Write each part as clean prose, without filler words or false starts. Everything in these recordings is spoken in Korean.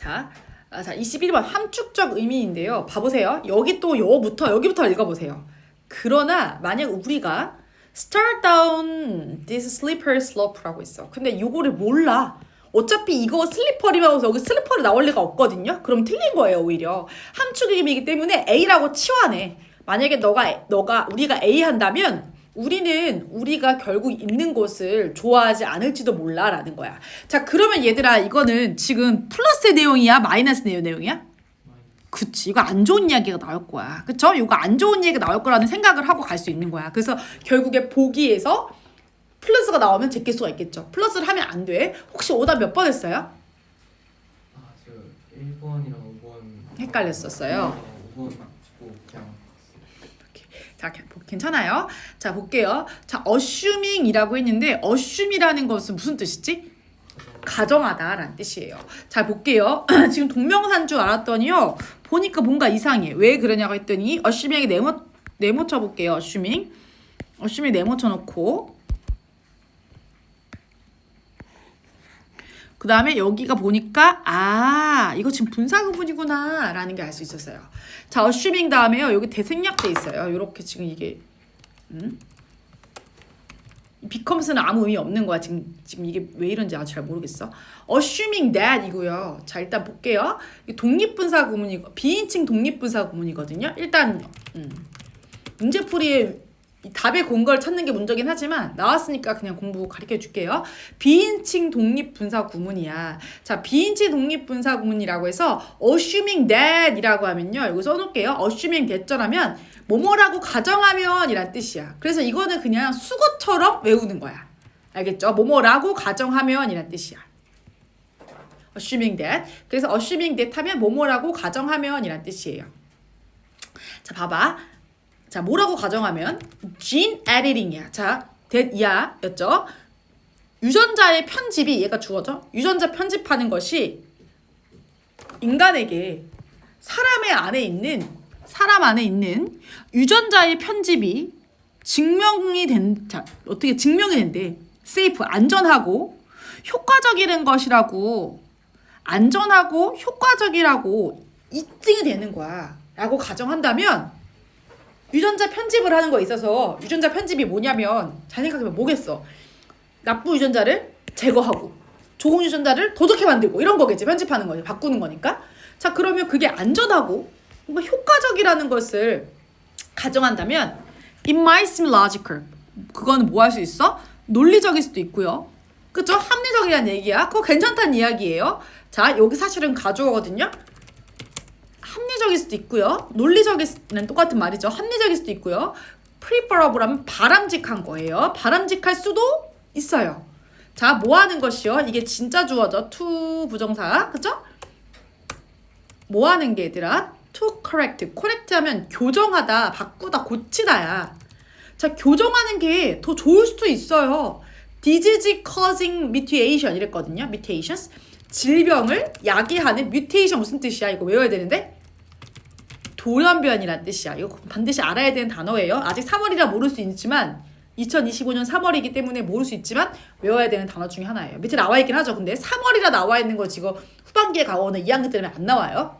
자, 21번 함축적 의미인데요. 봐보세요. 여기부터 읽어보세요. 그러나 만약 우리가 start down this slippery slope라고 있어. 근데 이거를 몰라. 어차피 이거 슬리퍼리면 여기 슬리퍼리 나올 리가 없거든요. 그럼 틀린 거예요, 오히려. 함축 의미이기 때문에 A라고 치환해. 만약에 우리가 A 한다면 우리가 결국 있는 곳을 좋아하지 않을지도 몰라라는 거야. 자, 그러면 얘들아, 이거는 지금 플러스의 내용이야, 마이너스의 내용이야? 그치, 이거 안 좋은 이야기가 나올 거야. 그쵸? 이거 안 좋은 얘기가 나올 거라는 생각을 하고 갈 수 있는 거야. 그래서 결국에 보기에서 플러스가 나오면 제낄 수가 있겠죠. 플러스를 하면 안 돼. 혹시 오답 몇 번 했어요? 저 1번이랑 5번 헷갈렸었어요. 5번 맞고 그냥 자, 괜찮아요. 자, 볼게요. 자, assuming이라고 했는데 assume이라는 것은 무슨 뜻이지? 가정하다라는 뜻이에요. 자, 볼게요. 지금 동명사인 줄 알았더니요. 보니까 뭔가 이상해. 왜 그러냐고 했더니 assuming에 네모 쳐볼게요. assuming 네모 쳐놓고 그 다음에 여기가 보니까 이거 지금 분사구문이구나 라는 게 알 수 있었어요. 자, assuming 다음에요. 여기 대생략돼 있어요. 요렇게 지금 이게 becomes는 아무 의미 없는 거야. 지금 이게 왜 이런지 아직 잘 모르겠어. assuming that 이고요. 자, 일단 볼게요. 독립분사구문이고 비인칭 독립분사구문이거든요. 일단 문제풀이에 답에 공걸 찾는 게 문제긴 하지만 나왔으니까 그냥 공부 가르쳐 줄게요. 비인칭 독립분사 구문이야. 자, 비인칭 독립분사 구문이라고 해서 assuming that 이라고 하면요. 이거 써놓을게요. assuming that처라면 뭐뭐라고 가정하면 이란 뜻이야. 그래서 이거는 그냥 수거처럼 외우는 거야. 알겠죠? 뭐뭐라고 가정하면 이란 뜻이야. assuming that. 그래서 assuming that 하면 뭐뭐라고 가정하면 이란 뜻이에요. 자, 봐봐. 자, 뭐라고 가정하면 gene editing이야. 자, that이야 였죠. 유전자의 편집이 얘가 주어져. 유전자 편집하는 것이 인간에게 사람 안에 있는 유전자의 편집이 어떻게 증명이 된대. safe, 안전하고 효과적인 것이라고, 안전하고 효과적이라고 입증이 되는 거야 라고 가정한다면 유전자 편집을 하는 거에 있어서 유전자 편집이 뭐냐면 잘 생각해보면 뭐겠어. 나쁜 유전자를 제거하고 좋은 유전자를 더 좋게 만들고 이런 거겠지. 편집하는 거지. 바꾸는 거니까. 자, 그러면 그게 안전하고 뭔가 효과적이라는 것을 가정한다면 it might seem logical. 그거는 뭐 할 수 있어? 논리적일 수도 있고요. 그쵸? 합리적이라는 얘기야. 그거 괜찮다는 이야기예요. 자, 여기 사실은 가주어거든요. 합리적일 수도 있고요. 논리적이는 똑같은 말이죠. 합리적일 수도 있고요. preferable 하면 바람직한 거예요. 바람직할 수도 있어요. 자, 뭐 하는 것이요? 이게 진짜 주어져. to 부정사. 그쵸? 뭐 하는 게 얘들아? to correct. correct 하면 교정하다, 바꾸다, 고치다야. 자, 교정하는 게 더 좋을 수도 있어요. disease causing mutation 이랬거든요. mutations. 질병을 야기하는 mutation 무슨 뜻이야? 이거 외워야 되는데 돌연변이란 뜻이야. 이거 반드시 알아야 되는 단어예요. 아직 3월이라 모를 수 있지만 2025년 3월이기 때문에 모를 수 있지만 외워야 되는 단어 중에 하나예요. 밑에 나와 있긴 하죠. 근데 3월이라 나와 있는 거 지금 후반기에 가오는 2학년 때문에 안 나와요.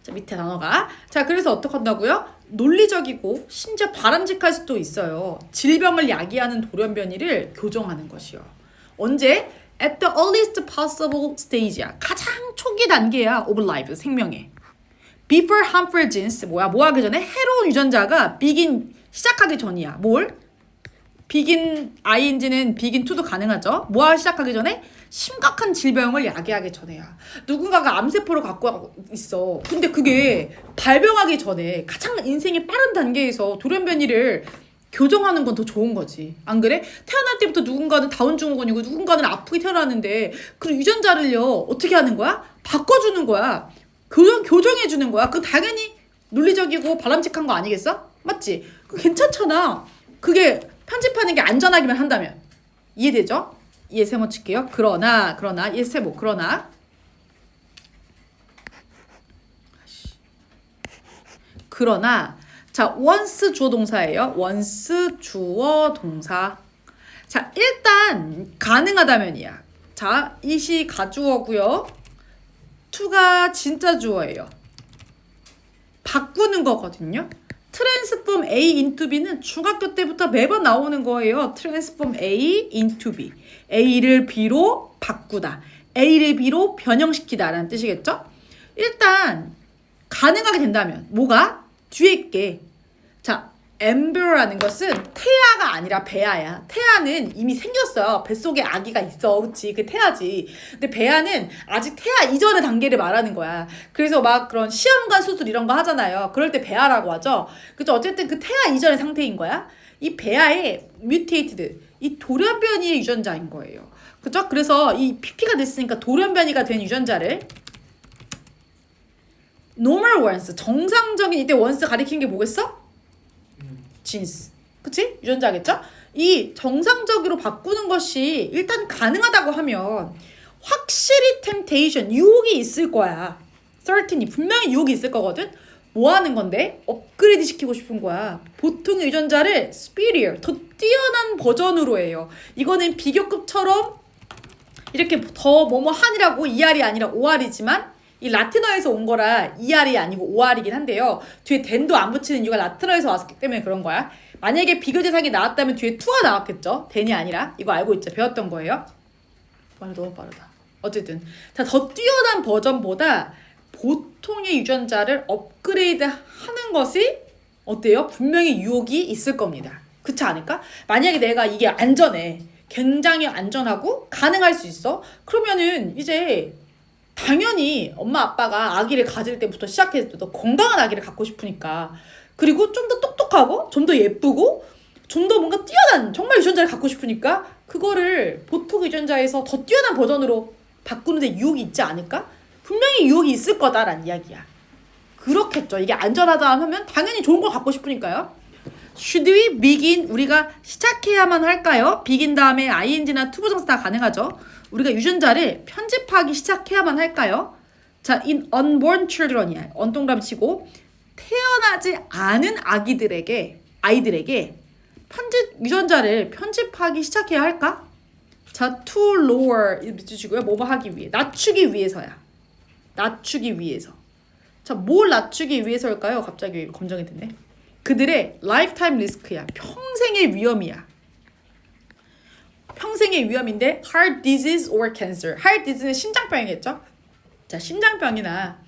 자, 밑에 단어가. 자, 그래서 어떻게 한다고요? 논리적이고 심지어 바람직할 수도 있어요. 질병을 야기하는 돌연변이를 교정하는 것이요. 언제? At the earliest possible stage야. 가장 초기 단계야. of life, 생명의. Before harmful genes, 뭐 하기 전에 해로운 유전자가 시작하기 전이야. 뭘? ing는 begin to도 가능하죠. 뭐 시작하기 전에? 심각한 질병을 야기하기 전에야. 누군가가 암세포를 갖고 있어. 근데 그게 발병하기 전에 가장 인생의 빠른 단계에서 돌연변이를 교정하는 건 더 좋은 거지. 안 그래? 태어날 때부터 누군가는 다운 증후군이고 누군가는 아프게 태어났는데 그 유전자를요 어떻게 하는 거야? 바꿔주는 거야. 교정해주는 거야. 그 당연히 논리적이고 바람직한 거 아니겠어? 맞지? 그 괜찮잖아. 그게 편집하는 게 안전하기만 한다면. 이해되죠? 이해 세모 칠게요. 그러나 이해 세모 그러나 자, once 주어 동사예요. once 주어 동사. 자, 일단 가능하다면이야. 자, 이시 가주어고요. to가 진짜 주어예요. 바꾸는 거거든요. transform A into B는 중학교 때부터 매번 나오는 거예요. transform A into B. A를 B로 바꾸다. A를 B로 변형시키다 라는 뜻이겠죠? 일단 가능하게 된다면 뭐가? 뒤에 있게. 자, embryo라는 것은 태아가 아니라 배아야. 태아는 이미 생겼어요. 뱃속에 아기가 있어. 그치? 그 태아지. 근데 배아는 아직 태아 이전의 단계를 말하는 거야. 그래서 막 그런 시험관 수술 이런 거 하잖아요. 그럴 때 배아라고 하죠. 그죠? 어쨌든 그 태아 이전의 상태인 거야. 이 배아에 mutated, 이 돌연변이의 유전자인 거예요. 그죠? 그래서 이 PP가 됐으니까 돌연변이가 된 유전자를 normal ones, 정상적인 이때 원스 가리키는 게 뭐겠어? 진스. 그치? 유전자겠죠? 이 정상적으로 바꾸는 것이 일단 가능하다고 하면 확실히 temptation, 유혹이 있을 거야. certainly, 분명히 유혹이 있을 거거든? 뭐 하는 건데? 업그레이드 시키고 싶은 거야. 보통의 유전자를 superior, 더 뛰어난 버전으로 해요. 이거는 비교급처럼 이렇게 더 뭐뭐 한이라고 ER이 아니라 OR이지만 이 라틴어에서 온 거라 ER이 아니고 OR이긴 한데요. 뒤에 den도 안 붙이는 이유가 라틴어에서 왔기 때문에 그런 거야. 만약에 비교 대상이 나왔다면 뒤에 to가 나왔겠죠. den이 아니라. 이거 알고 있죠? 배웠던 거예요. 말이 너무 빠르다. 어쨌든 자, 더 뛰어난 버전보다 보통의 유전자를 업그레이드 하는 것이 어때요? 분명히 유혹이 있을 겁니다. 그렇지 않을까? 만약에 내가 이게 안전해. 굉장히 안전하고 가능할 수 있어. 그러면은 이제 당연히 엄마 아빠가 아기를 가질 때부터 시작해서 더 건강한 아기를 갖고 싶으니까, 그리고 좀 더 똑똑하고 좀 더 예쁘고 좀 더 뭔가 뛰어난 정말 유전자를 갖고 싶으니까 그거를 보통 유전자에서 더 뛰어난 버전으로 바꾸는데 유혹이 있지 않을까? 분명히 유혹이 있을 거다라는 이야기야. 그렇겠죠. 이게 안전하다 하면 당연히 좋은 걸 갖고 싶으니까요. Should we begin? 우리가 시작해야만 할까요? begin 다음에 ing나 to 부정사 다 가능하죠. 우리가 유전자를 편집하기 시작해야만 할까요? 자, in unborn children이야. 언동그라미 치고 태어나지 않은 아이들에게 유전자를 편집하기 시작해야 할까? 자, to lower 주시고요. 뭐 하기 위해? 낮추기 위해서야. 낮추기 위해서. 자, 뭘 낮추기 위해서일까요? 갑자기 검정이 됐네. 그들의 lifetime risk야. 평생의 위험이야. 평생의 위험인데 heart disease or cancer. heart disease는 심장병이겠죠? 자, 심장병이나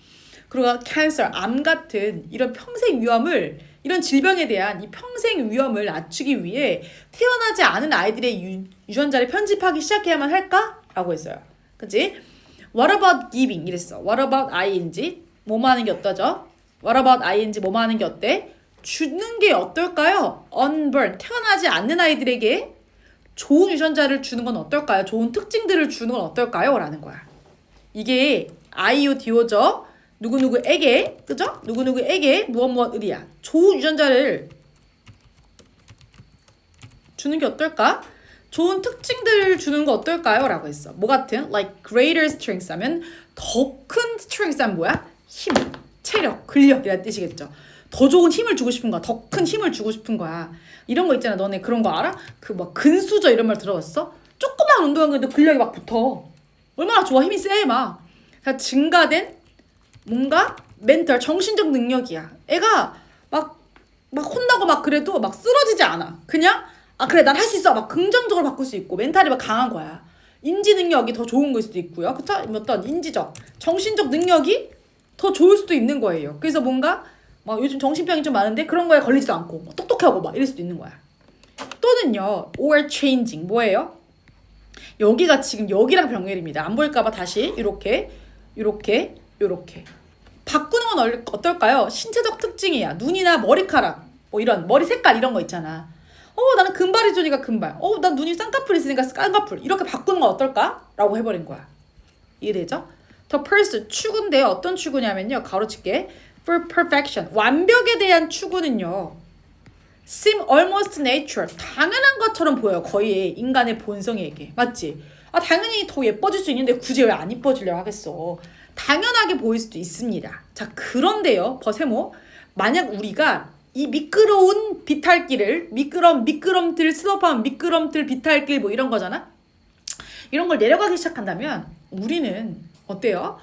그리고 cancer, 암 같은 이런 평생 위험을, 이런 질병에 대한 이 평생 위험을 낮추기 위해 태어나지 않은 아이들의 유전자를 편집하기 시작해야만 할까? 라고 했어요. 그치? What about giving? 이랬어. What about ing? 뭐뭐 하는 게 어떠죠? What about ing? 뭐뭐 하는 게 어때? 주는 게 어떨까요? unborn, 태어나지 않는 아이들에게 좋은 유전자를 주는 건 어떨까요? 좋은 특징들을 주는 건 어떨까요? 라는 거야. 이게 IODO죠. 누구누구에게, 그죠? 누구누구에게 무엇무엇을이야. 좋은 유전자를 주는 게 어떨까? 좋은 특징들을 주는 거 어떨까요? 라고 했어. 뭐 같은? Like greater strength 하면 더 큰 strength 하면 뭐야? 힘, 체력, 근력이라는 뜻이겠죠. 더 좋은 힘을 주고 싶은 거야. 더 큰 힘을 주고 싶은 거야. 이런 거 있잖아. 너네 그런 거 알아? 그 막 근수저 이런 말 들어봤어? 조그만 운동하는데도 근력이 막 붙어. 얼마나 좋아. 힘이 세 막. 그러니까 증가된 뭔가 멘탈, 정신적 능력이야. 애가 막 혼나고 막 그래도 막 쓰러지지 않아. 그냥 그래 난 할 수 있어. 막 긍정적으로 바꿀 수 있고 멘탈이 막 강한 거야. 인지 능력이 더 좋은 걸 수도 있고요. 그쵸? 어떤 인지적, 정신적 능력이 더 좋을 수도 있는 거예요. 그래서 뭔가 막 요즘 정신병이 좀 많은데 그런 거에 걸리지도 않고 막 똑똑하고 막 이럴 수도 있는 거야. 또는요, or changing 뭐예요? 여기가 지금 여기랑 병렬입니다. 안 보일까봐 다시 이렇게 바꾸는 건 어떨까요? 신체적 특징이야. 눈이나 머리카락, 뭐 이런 머리 색깔 이런 거 있잖아. 나는 금발이 좋으니까 금발. 난 눈이 쌍꺼풀 있으니까 쌍꺼풀. 이렇게 바꾸는 건 어떨까? 라고 해버린 거야. 이해되죠? The person, 추구인데 어떤 추구냐면요. 가로칠게. For perfection, 완벽에 대한 추구는요. seem almost natural, 당연한 것처럼 보여요. 거의 인간의 본성에게. 맞지? 당연히 더 예뻐질 수 있는데 굳이 왜 안 예뻐지려고 하겠어. 당연하게 보일 수도 있습니다. 자, 그런데요. 버세모, 만약 우리가 이 미끄러운 비탈길을 미끄럼틀 슬로프한 미끄럼틀 비탈길 뭐 이런 거잖아. 이런 걸 내려가기 시작한다면 우리는 어때요?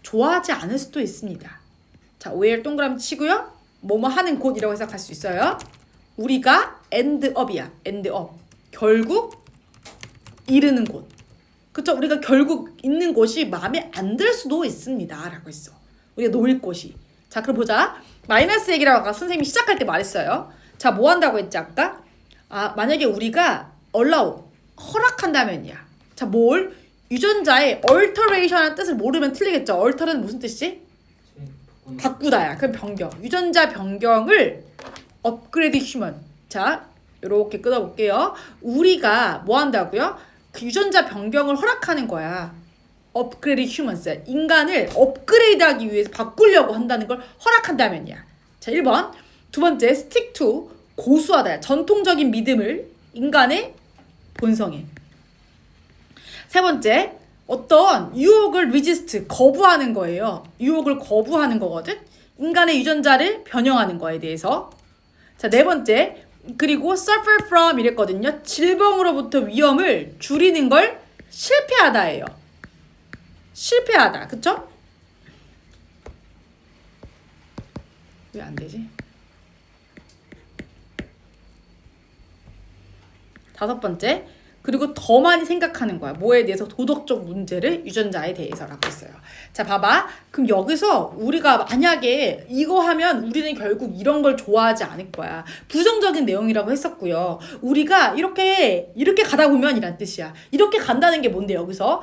좋아하지 않을 수도 있습니다. 자, where 동그라미 치고요. 뭐뭐 하는 곳이라고 해석할 수 있어요. 우리가 end up이야. end up. 결국 이르는 곳. 그쵸? 우리가 결국 있는 곳이 마음에 안 들 수도 있습니다. 라고 했어. 우리가 놓일 곳이. 자, 그럼 보자. 마이너스 얘기라고 아까 선생님이 시작할 때 말했어요. 자, 뭐 한다고 했지 아까? 만약에 우리가 allow, 허락한다면이야. 자, 뭘? 유전자의 alteration이라는 뜻을 모르면 틀리겠죠. alter는 무슨 뜻이지? 바꾸다야. 그럼 변경. 유전자 변경을 업그레이드 휴먼. 자, 이렇게 끊어볼게요. 우리가 뭐 한다고요? 그 유전자 변경을 허락하는 거야. 업그레이드 휴먼스. 인간을 업그레이드하기 위해서 바꾸려고 한다는 걸 허락한다면이야. 자, 1번. 두 번째, stick to. 고수하다. 전통적인 믿음을 인간의 본성에. 세 번째, 어떤 유혹을 resist, 거부하는 거예요. 유혹을 거부하는 거거든. 인간의 유전자를 변형하는 거에 대해서. 자, 네 번째, 그리고 suffer from 이랬거든요. 질병으로부터 위험을 줄이는 걸 실패하다예요. 실패하다, 그쵸? 왜 안 되지? 다섯 번째, 그리고 더 많이 생각하는 거야. 뭐에 대해서? 도덕적 문제를 유전자에 대해서라고 했어요. 자, 봐봐. 그럼 여기서 우리가 만약에 이거 하면 우리는 결국 이런 걸 좋아하지 않을 거야. 부정적인 내용이라고 했었고요. 우리가 이렇게 가다 보면 이란 뜻이야. 이렇게 간다는 게 뭔데 여기서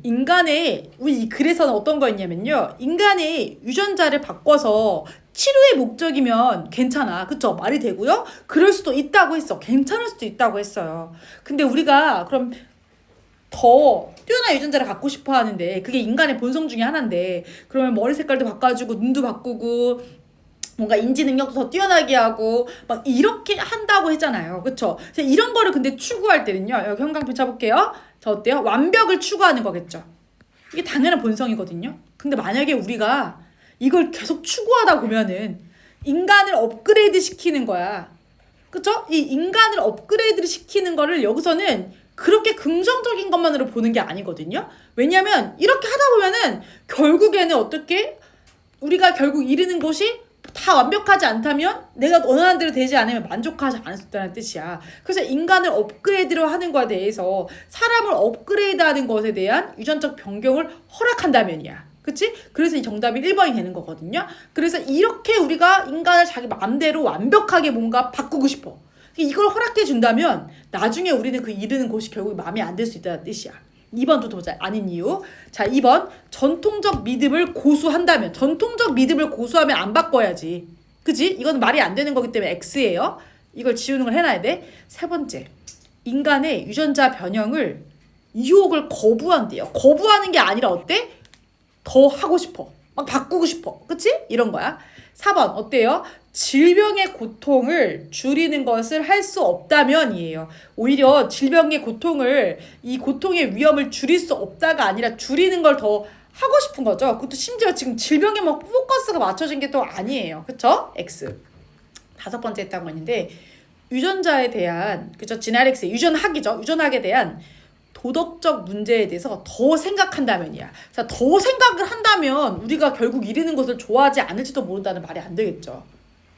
인간의 우리 이 글에서는 어떤 거였냐면요. 인간의 유전자를 바꿔서 치료의 목적이면 괜찮아. 그쵸? 말이 되고요. 그럴 수도 있다고 했어. 괜찮을 수도 있다고 했어요. 근데 우리가 그럼 더 뛰어난 유전자를 갖고 싶어 하는데 그게 인간의 본성 중에 하나인데 그러면 머리 색깔도 바꿔주고 눈도 바꾸고 뭔가 인지 능력도 더 뛰어나게 하고 막 이렇게 한다고 했잖아요. 그쵸? 이런 거를 근데 추구할 때는요. 여기 형광펜 쳐볼게요. 자, 어때요? 완벽을 추구하는 거겠죠. 이게 당연한 본성이거든요. 근데 만약에 우리가 이걸 계속 추구하다 보면은 인간을 업그레이드 시키는 거야. 그쵸? 이 인간을 업그레이드를 시키는 거를 여기서는 그렇게 긍정적인 것만으로 보는 게 아니거든요. 왜냐면 이렇게 하다 보면은 결국에는 어떻게 우리가 결국 이르는 곳이 다 완벽하지 않다면 내가 원하는 대로 되지 않으면 만족하지 않을 수 있다는 뜻이야. 그래서 인간을 업그레이드로 하는 것에 대해서 사람을 업그레이드하는 것에 대한 유전적 변경을 허락한다면이야. 그치? 그래서 이 정답이 1번이 되는 거거든요. 그래서 이렇게 우리가 인간을 자기 마음대로 완벽하게 뭔가 바꾸고 싶어. 이걸 허락해 준다면 나중에 우리는 그 이르는 곳이 결국 마음에 안 들 수 있다는 뜻이야. 2번도 도저히 아닌 이유. 자, 2번. 전통적 믿음을 고수한다면. 전통적 믿음을 고수하면 안 바꿔야지. 그치? 이건 말이 안 되는 거기 때문에 X예요. 이걸 지우는 걸 해놔야 돼. 세 번째. 인간의 유전자 변형을 유혹을 거부한대요. 거부하는 게 아니라 어때? 더 하고 싶어. 막 바꾸고 싶어. 그치? 이런 거야. 4번 어때요? 질병의 고통을 줄이는 것을 할 수 없다면이에요. 오히려 질병의 고통을 이 고통의 위험을 줄일 수 없다가 아니라 줄이는 걸 더 하고 싶은 거죠. 그것도 심지어 지금 질병에 막 포커스가 맞춰진 게 또 아니에요. 그쵸? X. 다섯 번째 했다고 했는데 유전자에 대한 그쵸? 지네릭스 유전학이죠. 유전학에 대한 도덕적 문제에 대해서 더 생각한다면이야. 자, 더 생각을 한다면 우리가 결국 이르는 것을 좋아하지 않을지도 모른다는 말이 안 되겠죠.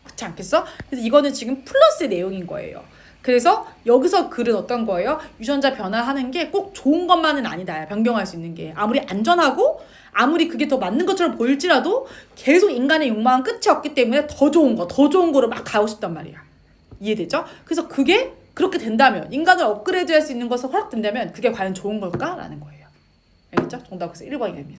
그렇지 않겠어? 그래서 이거는 지금 플러스의 내용인 거예요. 그래서 여기서 글은 어떤 거예요? 유전자 변화하는 게 꼭 좋은 것만은 아니다. 변경할 수 있는 게. 아무리 안전하고 아무리 그게 더 맞는 것처럼 보일지라도 계속 인간의 욕망은 끝이 없기 때문에 더 좋은 거로 막 가고 싶단 말이야. 이해되죠? 그래서 그게 그렇게 된다면 인간을 업그레이드할 수 있는 것을 허락된다면 그게 과연 좋은 걸까라는 거예요. 알겠죠? 정답은 1번이 됩니다.